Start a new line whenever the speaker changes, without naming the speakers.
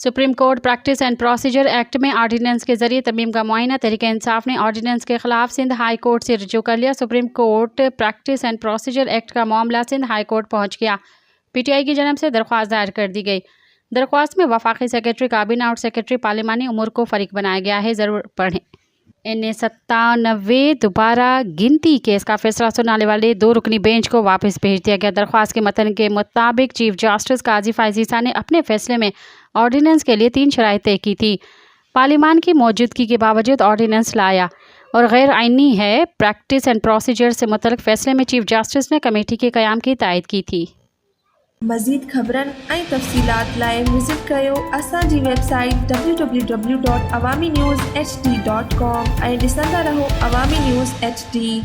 Supreme court practice and procedure act में ordinance के जरिए तमीम का मुआयना। तहरीक इंसाफ ने ऑर्डीनेंस के खिलाफ सिंध हाई कोर्ट से रुजू कर लिया। Supreme court practice and procedure act का मामला सिंध हाई कोर्ट पहुंच गया। PTI की जानब से दरख्वास्त दायर कर दी गई। दरख्वास्त में वफाकी सेक्रेटरी काबीना और सेक्रेटरी पार्लिमानी उमूर को फरीक बनाया गया है। ज़रूर पढ़ें। N97 दोबारा गिनती केस का फैसला सुनाने वाले 2 रुकनी बेंच को वापस भेज दिया गया। दरख्वास्त के मतन के मुताबिक चीफ जस्टिस काजी फायजीसा ने अपने फैसले में ऑर्डीनेंस के लिए 3 शराइत तय की थी। पार्लिमान की मौजूदगी के बावजूद ऑर्डीनेंस लाया और गैर आइनी है। प्रैक्टिस एंड प्रोसीजर से मुतल्लिक़ फैसले में चीफ जस्टिस ने कमेटी के क़याम की तायद की थी।
मज़ीद ख़बरनि ऐं तफ़सीलात लाइ विज़िट कयो असांजी वेबसाइट www.awamiNewsHD.com ऐं ॾिसंदा रहो अवामी न्यूज़ HD।